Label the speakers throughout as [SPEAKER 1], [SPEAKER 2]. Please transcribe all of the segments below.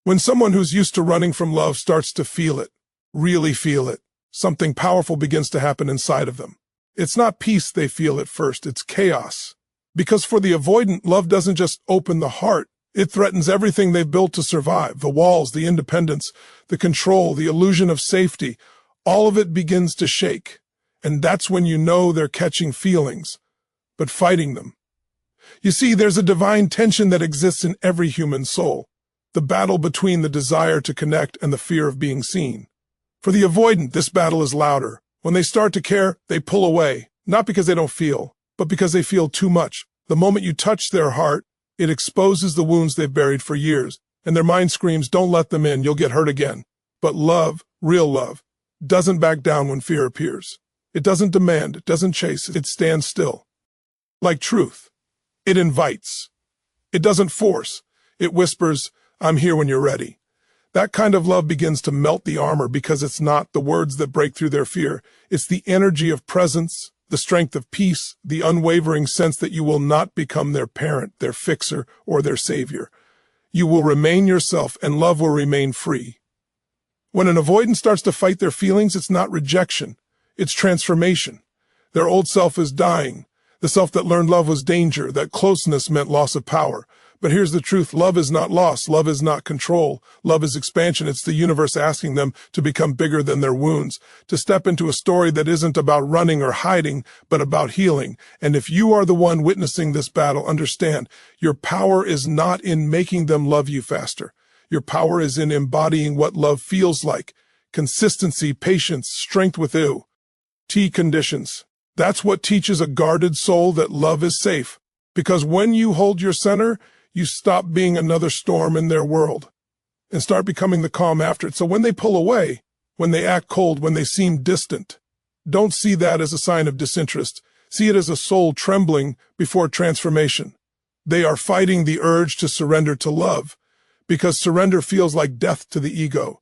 [SPEAKER 1] When someone who's used to running from love starts to feel it, really feel it, something powerful begins to happen inside of them. It's not peace they feel at first, it's chaos. Because for the avoidant, love doesn't just open the heart, it threatens everything they've built to survive, the walls, the independence, the control, the illusion of safety. All of it begins to shake. And that's when you know they're catching feelings, but fighting them. You see, there's a divine tension that exists in every human soul, the battle between the desire to connect and the fear of being seen. For the avoidant, this battle is louder. When they start to care, they pull away, not because they don't feel, but because they feel too much. The moment you touch their heart, it exposes the wounds they've buried for years, and their mind screams, don't let them in, you'll get hurt again. But love, real love, doesn't back down when fear appears. It doesn't demand, it doesn't chase, it stands still. Like truth, it invites. It doesn't force. It whispers, I'm here when you're ready. That kind of love begins to melt the armor because it's not the words that break through their fear. It's the energy of presence, the strength of peace, the unwavering sense that you will not become their parent, their fixer, or their savior. You will remain yourself, and love will remain free. When an avoidant starts to fight their feelings, it's not rejection. It's transformation. Their old self is dying. The self that learned love was danger, that closeness meant loss of power. But here's the truth. Love is not loss. Love is not control. Love is expansion. It's the universe asking them to become bigger than their wounds, to step into a story that isn't about running or hiding, but about healing. And if you are the one witnessing this battle, understand, your power is not in making them love you faster. Your power is in embodying what love feels like. Consistency, patience, strength with conditions. That's what teaches a guarded soul that love is safe. Because when you hold your center, you stop being another storm in their world and start becoming the calm after it. So when they pull away, when they act cold, when they seem distant, don't see that as a sign of disinterest. See it as a soul trembling before transformation. They are fighting the urge to surrender to love, because surrender feels like death to the ego,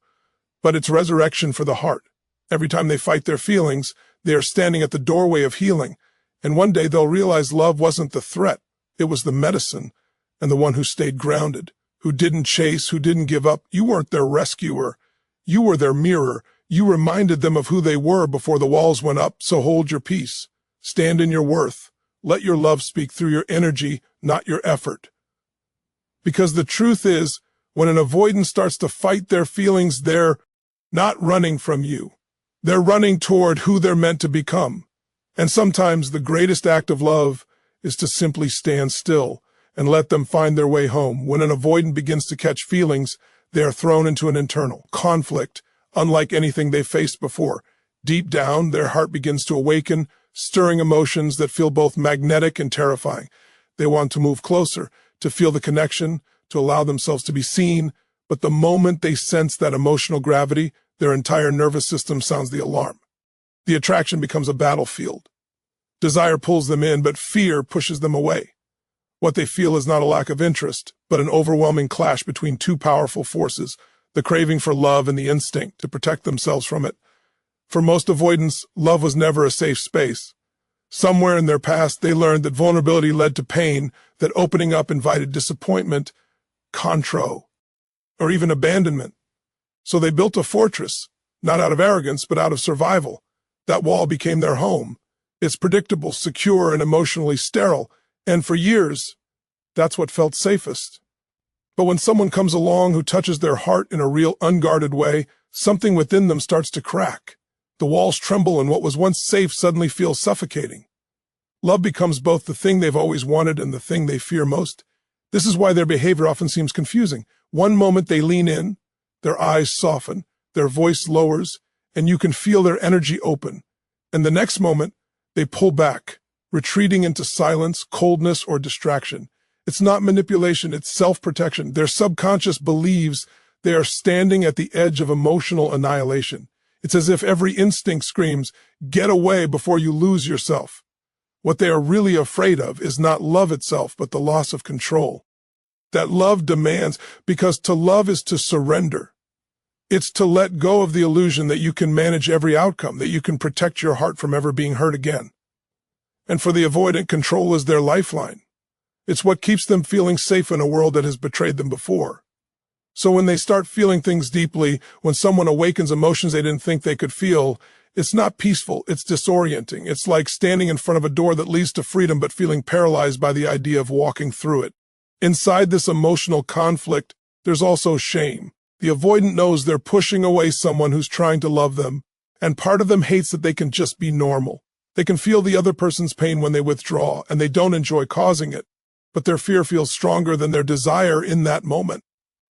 [SPEAKER 1] but it's resurrection for the heart. Every time they fight their feelings, they are standing at the doorway of healing, and one day they'll realize love wasn't the threat, it was the medicine, and the one who stayed grounded, who didn't chase, who didn't give up. You weren't their rescuer. You were their mirror. You reminded them of who they were before the walls went up, so hold your peace. Stand in your worth. Let your love speak through your energy, not your effort. Because the truth is, when an avoidant starts to fight their feelings, they're not running from you. They're running toward who they're meant to become. And sometimes the greatest act of love is to simply stand still and let them find their way home. When an avoidant begins to catch feelings, they are thrown into an internal conflict, unlike anything they've faced before. Deep down, their heart begins to awaken, stirring emotions that feel both magnetic and terrifying. They want to move closer, to feel the connection, to allow themselves to be seen, but the moment they sense that emotional gravity, their entire nervous system sounds the alarm. The attraction becomes a battlefield. Desire pulls them in, but fear pushes them away. What they feel is not a lack of interest, but an overwhelming clash between two powerful forces, the craving for love and the instinct to protect themselves from it. For most avoidants, love was never a safe space. Somewhere in their past, they learned that vulnerability led to pain, that opening up invited disappointment, contro, or even abandonment. So they built a fortress, not out of arrogance, but out of survival. That wall became their home. It's predictable, secure, and emotionally sterile. And for years, that's what felt safest. But when someone comes along who touches their heart in a real unguarded way, something within them starts to crack. The walls tremble, and what was once safe suddenly feels suffocating. Love becomes both the thing they've always wanted and the thing they fear most. This is why their behavior often seems confusing. One moment they lean in, their eyes soften, their voice lowers, and you can feel their energy open. And the next moment, they pull back, retreating into silence, coldness, or distraction. It's not manipulation, it's self-protection. Their subconscious believes they are standing at the edge of emotional annihilation. It's as if every instinct screams, get away before you lose yourself. What they are really afraid of is not love itself, but the loss of control. That love demands, because to love is to surrender. It's to let go of the illusion that you can manage every outcome, that you can protect your heart from ever being hurt again. And for the avoidant, control is their lifeline. It's what keeps them feeling safe in a world that has betrayed them before. So when they start feeling things deeply, when someone awakens emotions they didn't think they could feel, it's not peaceful, it's disorienting. It's like standing in front of a door that leads to freedom but feeling paralyzed by the idea of walking through it. Inside this emotional conflict, there's also shame. The avoidant knows they're pushing away someone who's trying to love them, and part of them hates that they can just be normal. They can feel the other person's pain when they withdraw, and they don't enjoy causing it, but their fear feels stronger than their desire in that moment.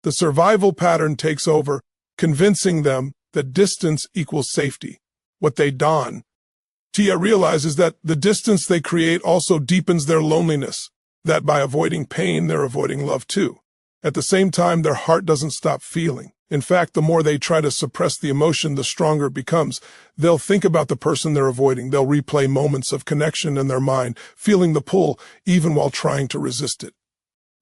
[SPEAKER 1] The survival pattern takes over, convincing them that distance equals safety. What they don. Tia realizes that the distance they create also deepens their loneliness, that by avoiding pain, they're avoiding love too. At the same time, their heart doesn't stop feeling. In fact, the more they try to suppress the emotion, the stronger it becomes. They'll think about the person they're avoiding. They'll replay moments of connection in their mind, feeling the pull, even while trying to resist it.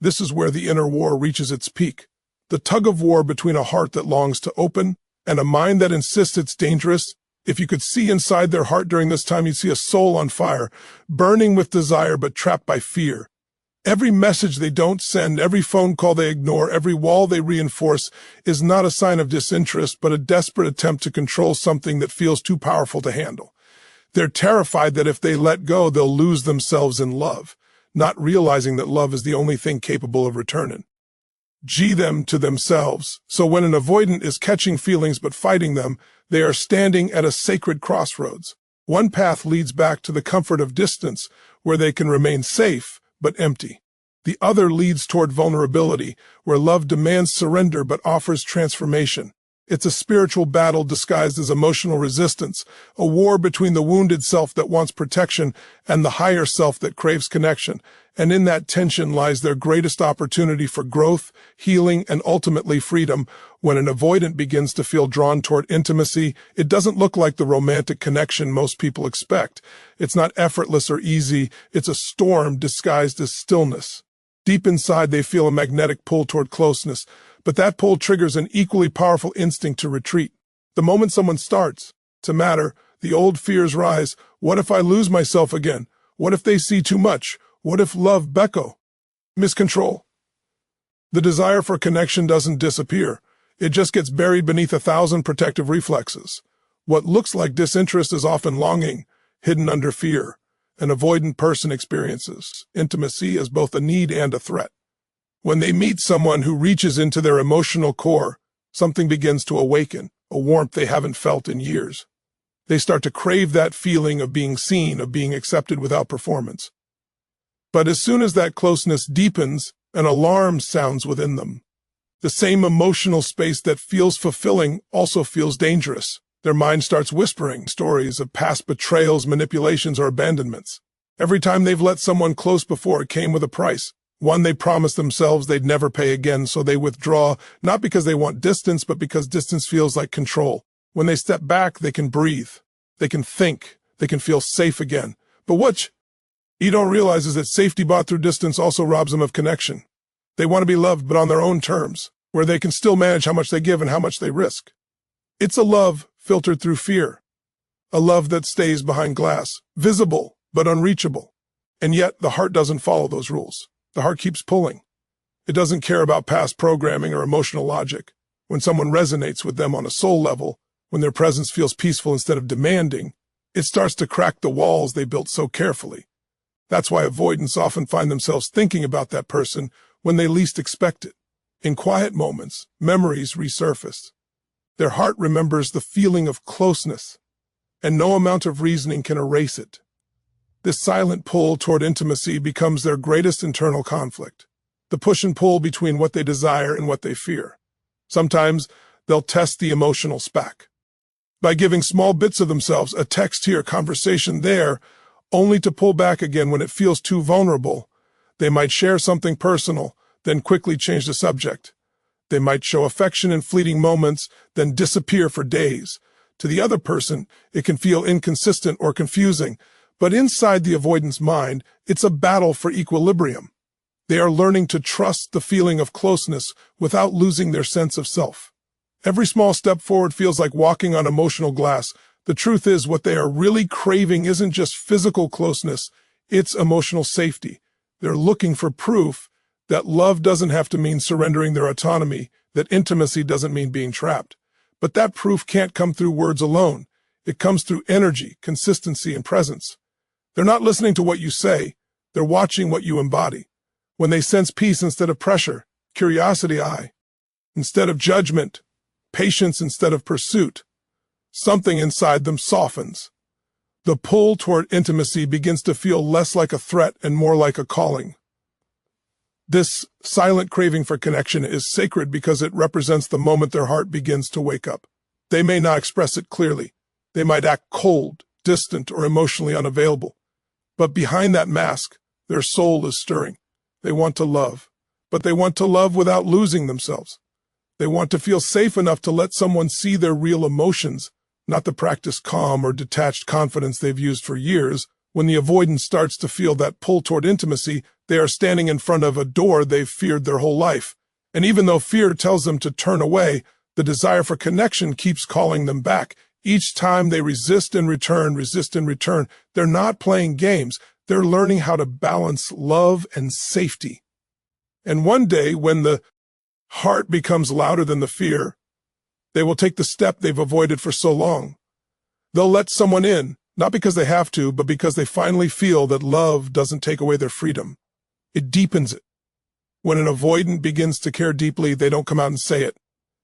[SPEAKER 1] This is where the inner war reaches its peak. The tug-of-war between a heart that longs to open and a mind that insists it's dangerous. If you could see inside their heart during this time, you'd see a soul on fire, burning with desire but trapped by fear. Every message they don't send, every phone call they ignore, every wall they reinforce is not a sign of disinterest, but a desperate attempt to control something that feels too powerful to handle. They're terrified that if they let go, they'll lose themselves in love, not realizing that love is the only thing capable of returning them to themselves. So when an avoidant is catching feelings but fighting them, they are standing at a sacred crossroads. One path leads back to the comfort of distance, where they can remain safe but empty. The other leads toward vulnerability, where love demands surrender but offers transformation. It's a spiritual battle disguised as emotional resistance, a war between the wounded self that wants protection and the higher self that craves connection. And in that tension lies their greatest opportunity for growth, healing, and ultimately freedom. When an avoidant begins to feel drawn toward intimacy, it doesn't look like the romantic connection most people expect. It's not effortless or easy. It's a storm disguised as stillness. Deep inside, they feel a magnetic pull toward closeness, but that pull triggers an equally powerful instinct to retreat. The moment someone starts to matter, the old fears rise. What if I lose myself again? What if they see too much? What if love becko? Miscontrol. The desire for connection doesn't disappear. It just gets buried beneath 1,000 protective reflexes. What looks like disinterest is often longing, hidden under fear. An avoidant person experiences intimacy as both a need and a threat. When they meet someone who reaches into their emotional core, something begins to awaken, a warmth they haven't felt in years. They start to crave that feeling of being seen, of being accepted without performance. But as soon as that closeness deepens, an alarm sounds within them. The same emotional space that feels fulfilling also feels dangerous. Their mind starts whispering stories of past betrayals, manipulations, or abandonments. Every time they've let someone close before, it came with a price. One they promised themselves they'd never pay again, so they withdraw, not because they want distance, but because distance feels like control. When they step back, they can breathe. They can think. They can feel safe again. But what you don't realize is that safety bought through distance also robs them of connection. They want to be loved, but on their own terms, where they can still manage how much they give and how much they risk. It's a love filtered through fear, a love that stays behind glass, visible but unreachable. And yet the heart doesn't follow those rules. The heart keeps pulling. It doesn't care about past programming or emotional logic. When someone resonates with them on a soul level, when their presence feels peaceful instead of demanding, it starts to crack the walls they built so carefully. That's why avoidants often find themselves thinking about that person when they least expect it. In quiet moments, memories resurface. Their heart remembers the feeling of closeness, and no amount of reasoning can erase it. This silent pull toward intimacy becomes their greatest internal conflict, the push and pull between what they desire and what they fear. Sometimes they'll test the emotional spac by giving small bits of themselves, a text here, conversation there, only to pull back again when it feels too vulnerable. They might share something personal, then quickly change the subject. They might show affection in fleeting moments, then disappear for days. To the other person, it can feel inconsistent or confusing, but inside the avoidant's mind, it's a battle for equilibrium. They are learning to trust the feeling of closeness without losing their sense of self. Every small step forward feels like walking on emotional glass. The truth is, what they are really craving isn't just physical closeness, it's emotional safety. They're looking for proof that love doesn't have to mean surrendering their autonomy, that intimacy doesn't mean being trapped. But that proof can't come through words alone. It comes through energy, consistency, and presence. They're not listening to what you say. They're watching what you embody. When they sense peace instead of pressure, curiosity instead of judgment, patience instead of pursuit, something inside them softens. The pull toward intimacy begins to feel less like a threat and more like a calling. This silent craving for connection is sacred because it represents the moment their heart begins to wake up. They may not express it clearly. They might act cold, distant, or emotionally unavailable. But behind that mask, their soul is stirring. They want to love, but they want to love without losing themselves. They want to feel safe enough to let someone see their real emotions, not the practiced calm or detached confidence they've used for years. When the avoidant starts to feel that pull toward intimacy, they are standing in front of a door they've feared their whole life. And even though fear tells them to turn away, the desire for connection keeps calling them back. Each time they resist and return, they're not playing games. They're learning how to balance love and safety. And one day, when the heart becomes louder than the fear, they will take the step they've avoided for so long. They'll let someone in, not because they have to, but because they finally feel that love doesn't take away their freedom. It deepens it. When an avoidant begins to care deeply, they don't come out and say it.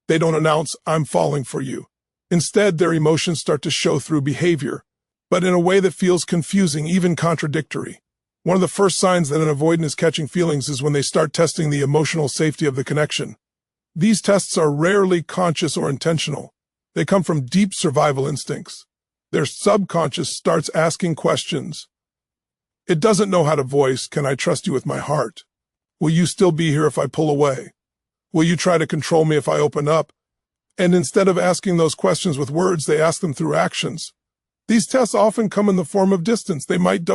[SPEAKER 1] They don't announce, "I'm falling for you." Instead, their emotions start to show through behavior, but in a way that feels confusing, even contradictory. One of the first signs that an avoidant is catching feelings is when they start testing the emotional safety of the connection. These tests are rarely conscious or intentional. They come from deep survival instincts. Their subconscious starts asking questions. It doesn't know how to voice, "Can I trust you with my heart? Will you still be here if I pull away? Will you try to control me if I open up?" And instead of asking those questions with words, they ask them through actions. These tests often come in the form of distance. They might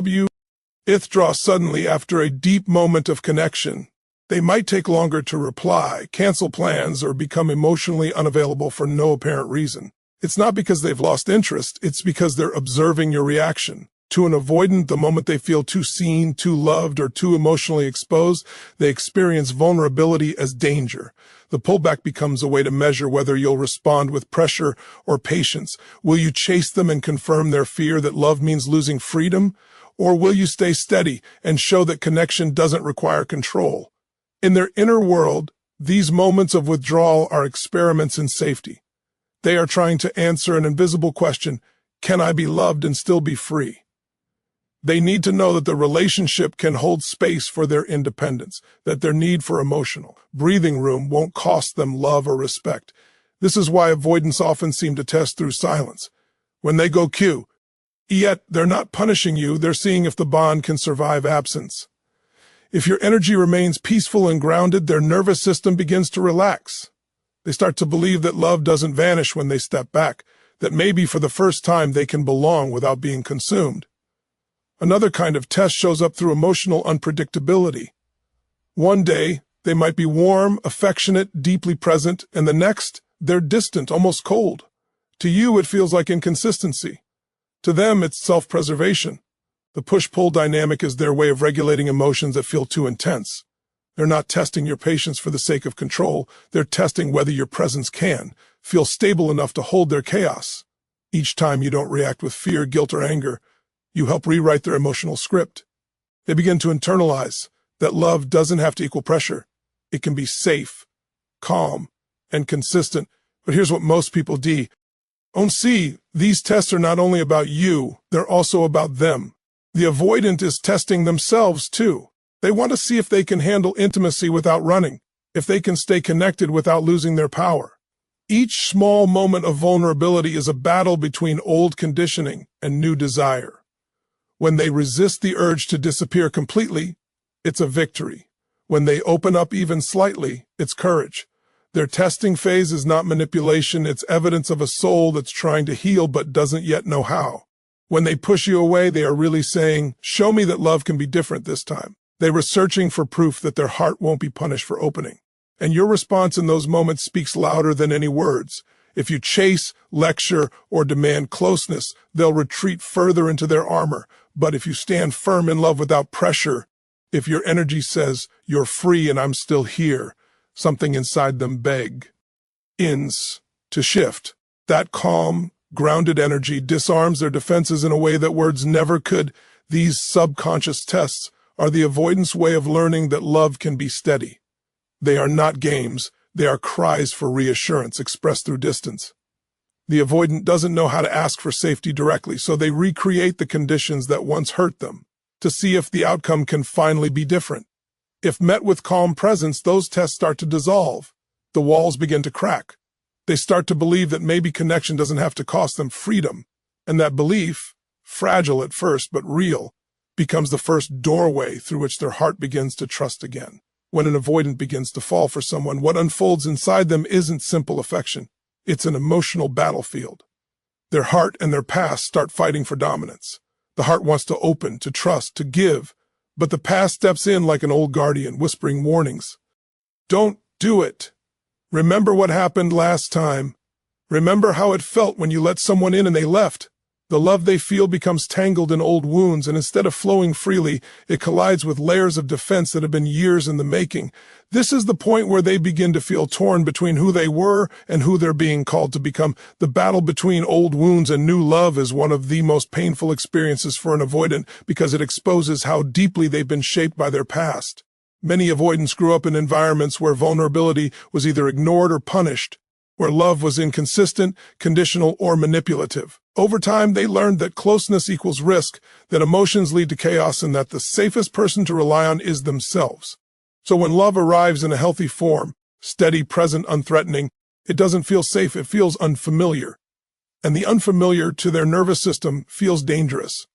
[SPEAKER 1] withdraw suddenly after a deep moment of connection. They might take longer to reply, cancel plans, or become emotionally unavailable for no apparent reason. It's not because they've lost interest, it's because they're observing your reaction. To an avoidant, the moment they feel too seen, too loved, or too emotionally exposed, they experience vulnerability as danger. The pullback becomes a way to measure whether you'll respond with pressure or patience. Will you chase them and confirm their fear that love means losing freedom? Or will you stay steady and show that connection doesn't require control? In their inner world, these moments of withdrawal are experiments in safety. They are trying to answer an invisible question: can I be loved and still be free? They need to know that the relationship can hold space for their independence, that their need for emotional breathing room won't cost them love or respect. This is why avoidants often seem to test through silence. When they go Q, yet they're not punishing you, they're seeing if the bond can survive absence. If your energy remains peaceful and grounded, their nervous system begins to relax. They start to believe that love doesn't vanish when they step back, that maybe for the first time they can belong without being consumed. Another kind of test shows up through emotional unpredictability. One day, they might be warm, affectionate, deeply present, and the next, they're distant, almost cold. To you, it feels like inconsistency. To them, it's self-preservation. The push-pull dynamic is their way of regulating emotions that feel too intense. They're not testing your patience for the sake of control. They're testing whether your presence can feel stable enough to hold their chaos. Each time you don't react with fear, guilt, or anger, you help rewrite their emotional script. They begin to internalize that love doesn't have to equal pressure. It can be safe, calm, and consistent. But here's what most people don't see. These tests are not only about you, they're also about them. The avoidant is testing themselves too. They want to see if they can handle intimacy without running, if they can stay connected without losing their power. Each small moment of vulnerability is a battle between old conditioning and new desire. When they resist the urge to disappear completely, it's a victory. When they open up even slightly, it's courage. Their testing phase is not manipulation, it's evidence of a soul that's trying to heal but doesn't yet know how. When they push you away, they are really saying, "Show me that love can be different this time." They were searching for proof that their heart won't be punished for opening. And your response in those moments speaks louder than any words. If you chase, lecture, or demand closeness, they'll retreat further into their armor. But if you stand firm in love without pressure, if your energy says, "You're free and I'm still here," something inside them begins to shift. That calm, grounded energy disarms their defenses in a way that words never could. These subconscious tests are the avoidance way of learning that love can be steady. They are not games, they are cries for reassurance expressed through distance. The avoidant doesn't know how to ask for safety directly, so they recreate the conditions that once hurt them to see if the outcome can finally be different. If met with calm presence, those tests start to dissolve. The walls begin to crack. They start to believe that maybe connection doesn't have to cost them freedom, and that belief, fragile at first but real, becomes the first doorway through which their heart begins to trust again. When an avoidant begins to fall for someone, what unfolds inside them isn't simple affection. It's an emotional battlefield. Their heart and their past start fighting for dominance. The heart wants to open, to trust, to give, but the past steps in like an old guardian, whispering warnings. Don't do it. Remember what happened last time. Remember how it felt when you let someone in and they left. The love they feel becomes tangled in old wounds, and instead of flowing freely, it collides with layers of defense that have been years in the making. This is the point where they begin to feel torn between who they were and who they're being called to become. The battle between old wounds and new love is one of the most painful experiences for an avoidant because it exposes how deeply they've been shaped by their past. Many avoidants grew up in environments where vulnerability was either ignored or punished, where love was inconsistent, conditional, or manipulative. Over time, they learned that closeness equals risk, that emotions lead to chaos, and that the safest person to rely on is themselves. So when love arrives in a healthy form, steady, present, unthreatening, it doesn't feel safe, it feels unfamiliar. And the unfamiliar to their nervous system feels dangerous.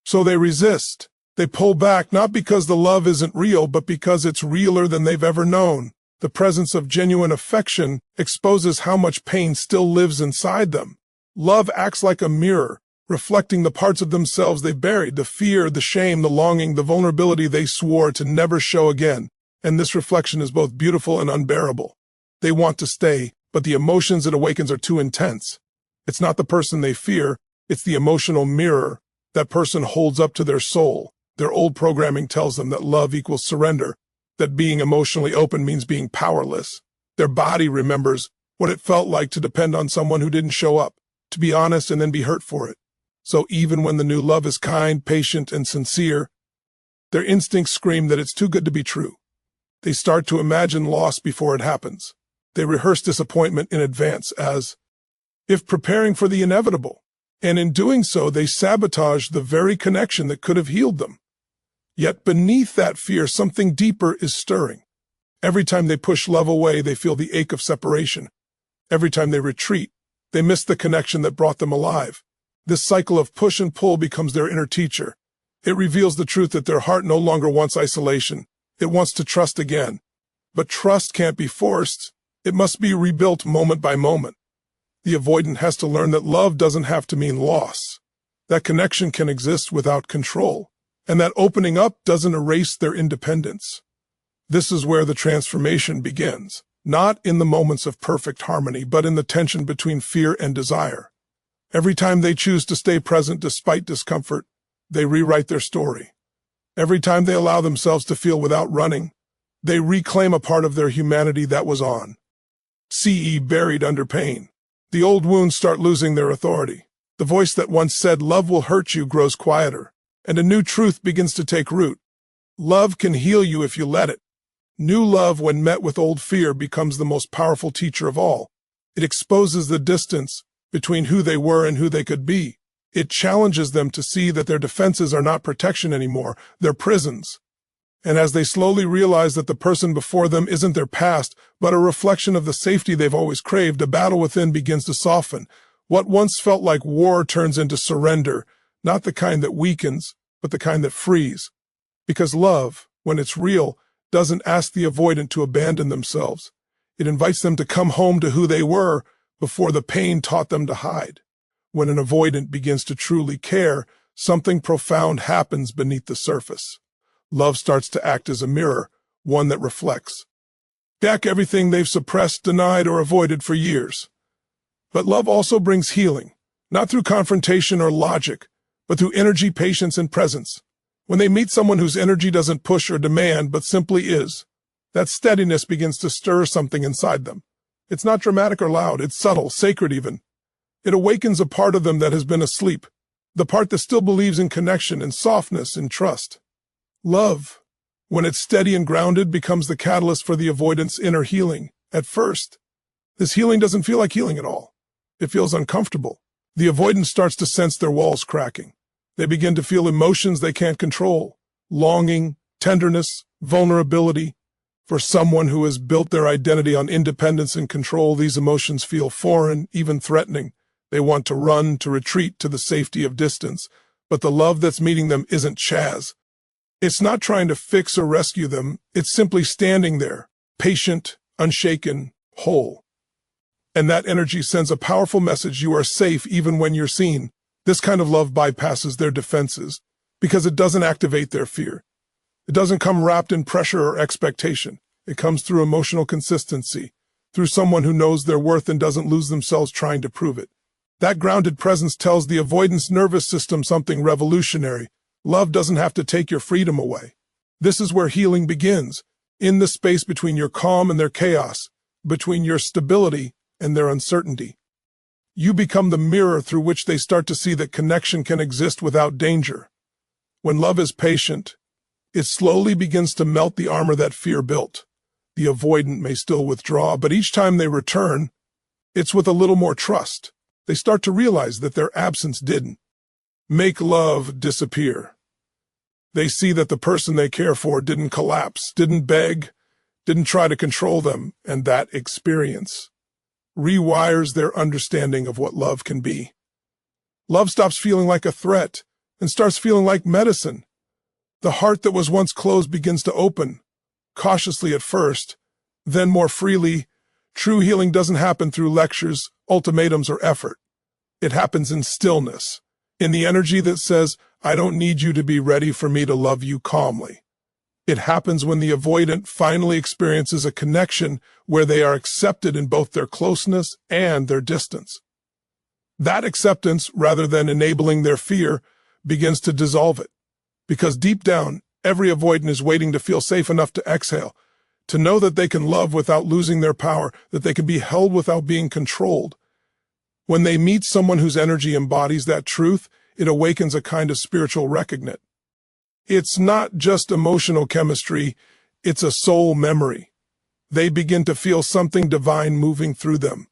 [SPEAKER 1] So they resist. They pull back, not because the love isn't real, but because it's realer than they've ever known. The presence of genuine affection exposes how much pain still lives inside them. Love acts like a mirror, reflecting the parts of themselves they've buried, the fear, the shame, the longing, the vulnerability they swore to never show again. And this reflection is both beautiful and unbearable. They want to stay, but the emotions it awakens are too intense. It's not the person they fear, it's the emotional mirror that person holds up to their soul. Their old programming tells them that love equals surrender, that being emotionally open means being powerless. Their body remembers what it felt like to depend on someone who didn't show up, to be honest and then be hurt for it. So even when the new love is kind, patient, and sincere, their instincts scream that it's too good to be true. They start to imagine loss before it happens. They rehearse disappointment in advance as if preparing for the inevitable. And in doing so, they sabotage the very connection that could have healed them. Yet beneath that fear, something deeper is stirring. Every time they push love away, they feel the ache of separation. Every time they retreat, they miss the connection that brought them alive. This cycle of push and pull becomes their inner teacher. It reveals the truth that their heart no longer wants isolation. It wants to trust again. But trust can't be forced. It must be rebuilt moment by moment. The avoidant has to learn that love doesn't have to mean loss. That connection can exist without control. And that opening up doesn't erase their independence. This is where the transformation begins, not in the moments of perfect harmony, but in the tension between fear and desire. Every time they choose to stay present despite discomfort, they rewrite their story. Every time they allow themselves to feel without running, they reclaim a part of their humanity that was on. Buried under pain. The old wounds start losing their authority. The voice that once said, "Love will hurt you," grows quieter. And a new truth begins to take root. Love can heal you if you let it. New love, when met with old fear, becomes the most powerful teacher of all. It exposes the distance between who they were and who they could be. It challenges them to see that their defenses are not protection anymore, they're prisons. And as they slowly realize that the person before them isn't their past, but a reflection of the safety they've always craved, a battle within begins to soften. What once felt like war turns into surrender, not the kind that weakens, but the kind that frees. Because love, when it's real, doesn't ask the avoidant to abandon themselves. It invites them to come home to who they were before the pain taught them to hide. When an avoidant begins to truly care, something profound happens beneath the surface. Love starts to act as a mirror, one that reflects back everything they've suppressed, denied, or avoided for years. But love also brings healing, not through confrontation or logic, but through energy, patience, and presence. When they meet someone whose energy doesn't push or demand, but simply is, That steadiness begins to stir something inside them. It's not dramatic or loud, it's subtle, sacred even. It awakens a part of them that has been asleep, the part that still believes in connection and softness and trust. Love, when it's steady and grounded, becomes the catalyst for the avoidant's inner healing. At first, this healing doesn't feel like healing at all. It feels uncomfortable. The avoidant starts to sense their walls cracking. They begin to feel emotions they can't control: longing, tenderness, vulnerability. For someone who has built their identity on independence and control, these emotions feel foreign, even threatening. They want to run, to retreat to the safety of distance. But the love that's meeting them isn't Chaz. It's not trying to fix or rescue them. It's simply standing there, patient, unshaken, whole. And that energy sends a powerful message: you are safe even when you're seen. This kind of love bypasses their defenses because it doesn't activate their fear. It doesn't come wrapped in pressure or expectation. It comes through emotional consistency, through someone who knows their worth and doesn't lose themselves trying to prove it. That grounded presence tells the avoidance nervous system something revolutionary. Love doesn't have to take your freedom away. This is where healing begins, in the space between your calm and their chaos, between your stability and their uncertainty. You become the mirror through which they start to see that connection can exist without danger. When love is patient, it slowly begins to melt the armor that fear built. The avoidant may still withdraw, but each time they return, it's with a little more trust. They start to realize that their absence didn't make love disappear. They see that the person they care for didn't collapse, didn't beg, didn't try to control them, and that experience rewires their understanding of what love can be. Love stops feeling like a threat and starts feeling like medicine. The heart that was once closed begins to open, cautiously at first, then more freely. True healing doesn't happen through lectures, ultimatums, or effort. It happens in stillness, in the energy that says, I don't need you to be ready for me to love you calmly. It happens when the avoidant finally experiences a connection where they are accepted in both their closeness and their distance. That acceptance, rather than enabling their fear, begins to dissolve it. Because deep down, every avoidant is waiting to feel safe enough to exhale, to know that they can love without losing their power, that they can be held without being controlled. When they meet someone whose energy embodies that truth, it awakens a kind of spiritual recognition. It's not just emotional chemistry, it's a soul memory. They begin to feel something divine moving through them,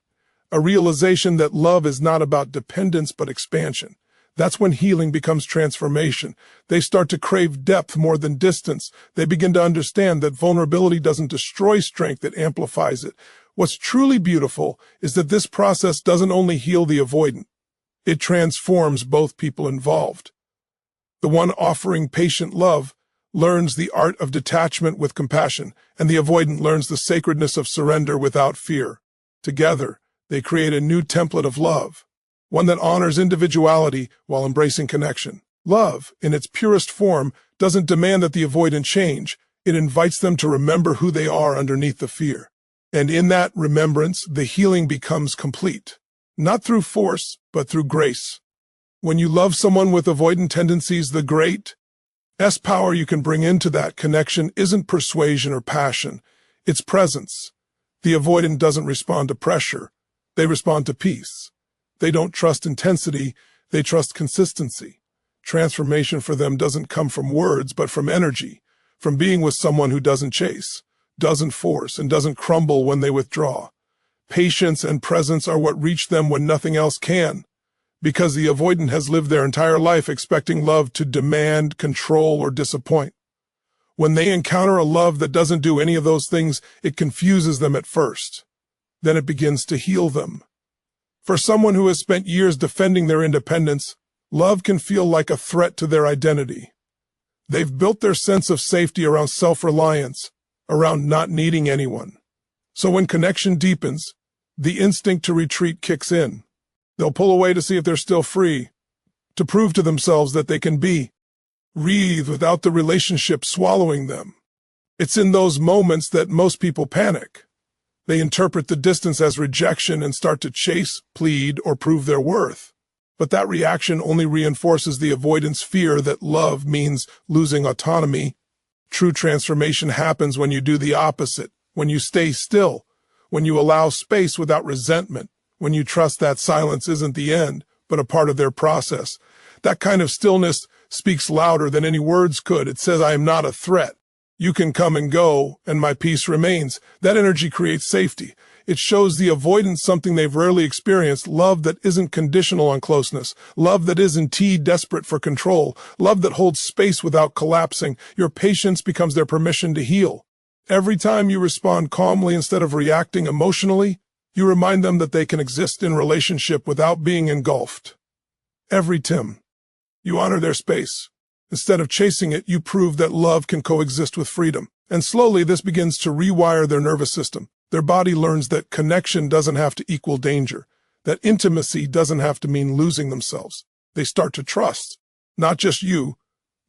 [SPEAKER 1] a realization that love is not about dependence but expansion. That's when healing becomes transformation. They start to crave depth more than distance. They begin to understand that vulnerability doesn't destroy strength, it amplifies it. What's truly beautiful is that this process doesn't only heal the avoidant, it transforms both people involved. The one offering patient love learns the art of detachment with compassion, and the avoidant learns the sacredness of surrender without fear. Together, they create a new template of love, one that honors individuality while embracing connection. Love, in its purest form, doesn't demand that the avoidant change. It invites them to remember who they are underneath the fear. And in that remembrance, the healing becomes complete, not through force, but through grace. When you love someone with avoidant tendencies, the greatest power you can bring into that connection isn't persuasion or passion, it's presence. The avoidant doesn't respond to pressure, they respond to peace. They don't trust intensity, they trust consistency. Transformation for them doesn't come from words, but from energy, from being with someone who doesn't chase, doesn't force, and doesn't crumble when they withdraw. Patience and presence are what reach them when nothing else can, because the avoidant has lived their entire life expecting love to demand, control, or disappoint. When they encounter a love that doesn't do any of those things, it confuses them at first. Then it begins to heal them. For someone who has spent years defending their independence, love can feel like a threat to their identity. They've built their sense of safety around self-reliance, around not needing anyone. So when connection deepens, the instinct to retreat kicks in. They'll pull away to see if they're still free, to prove to themselves that they can breathe without the relationship swallowing them. It's in those moments that most people panic. They interpret the distance as rejection and start to chase, plead, or prove their worth. But that reaction only reinforces the avoidance fear that love means losing autonomy. True transformation happens when you do the opposite, when you stay still, when you allow space without resentment, when you trust that silence isn't the end, but a part of their process. That kind of stillness speaks louder than any words could. It says, I am not a threat. You can come and go, and my peace remains. That energy creates safety. It shows the avoidance something they've rarely experienced, love that isn't conditional on closeness, love that is indeed desperate for control, love that holds space without collapsing. Your patience becomes their permission to heal. Every time you respond calmly instead of reacting emotionally, you remind them that they can exist in relationship without being engulfed. Every time you honor their space. Instead of chasing it, you prove that love can coexist with freedom. And slowly this begins to rewire their nervous system. Their body learns that connection doesn't have to equal danger, that intimacy doesn't have to mean losing themselves. They start to trust, not just you,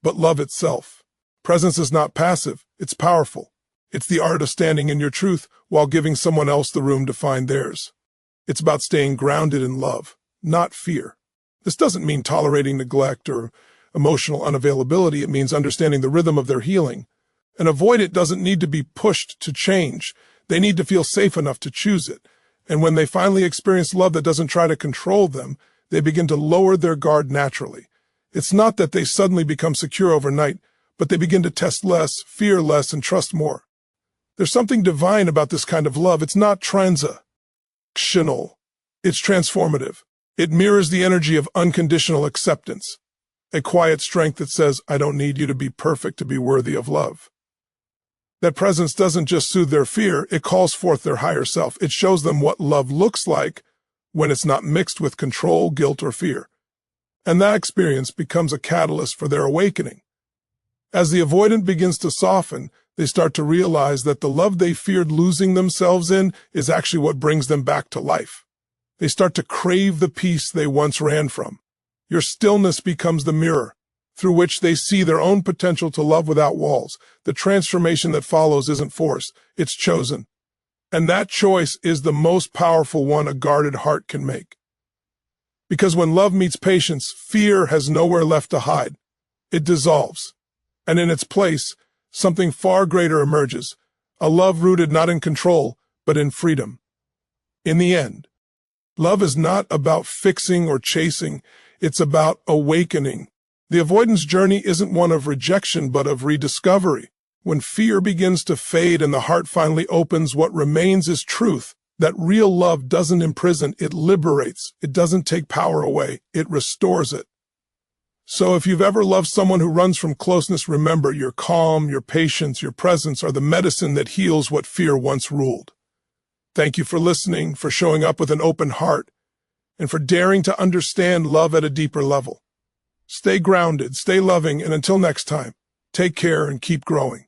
[SPEAKER 1] but love itself. Presence is not passive, it's powerful. It's the art of standing in your truth while giving someone else the room to find theirs. It's about staying grounded in love, not fear. This doesn't mean tolerating neglect or emotional unavailability. It means understanding the rhythm of their healing. An avoidant doesn't need to be pushed to change. They need to feel safe enough to choose it. And when they finally experience love that doesn't try to control them, they begin to lower their guard naturally. It's not that they suddenly become secure overnight, but they begin to test less, fear less, and trust more. There's something divine about this kind of love. It's not transactional. It's transformative. It mirrors the energy of unconditional acceptance, a quiet strength that says, I don't need you to be perfect to be worthy of love. That presence doesn't just soothe their fear, it calls forth their higher self. It shows them what love looks like when it's not mixed with control, guilt, or fear. And that experience becomes a catalyst for their awakening. As the avoidant begins to soften, they start to realize that the love they feared losing themselves in is actually what brings them back to life. They start to crave the peace they once ran from. Your stillness becomes the mirror through which they see their own potential to love without walls. The transformation that follows isn't forced, it's chosen. And that choice is the most powerful one a guarded heart can make. Because when love meets patience, fear has nowhere left to hide. It dissolves. And in its place, something far greater emerges, a love rooted not in control, but in freedom. In the end, love is not about fixing or chasing, it's about awakening. The avoidance journey isn't one of rejection, but of rediscovery. When fear begins to fade and the heart finally opens, what remains is truth. That real love doesn't imprison, it liberates. It doesn't take power away, it restores it. So if you've ever loved someone who runs from closeness, remember your calm, your patience, your presence are the medicine that heals what fear once ruled. Thank you for listening, for showing up with an open heart, and for daring to understand love at a deeper level. Stay grounded, stay loving, and until next time, take care and keep growing.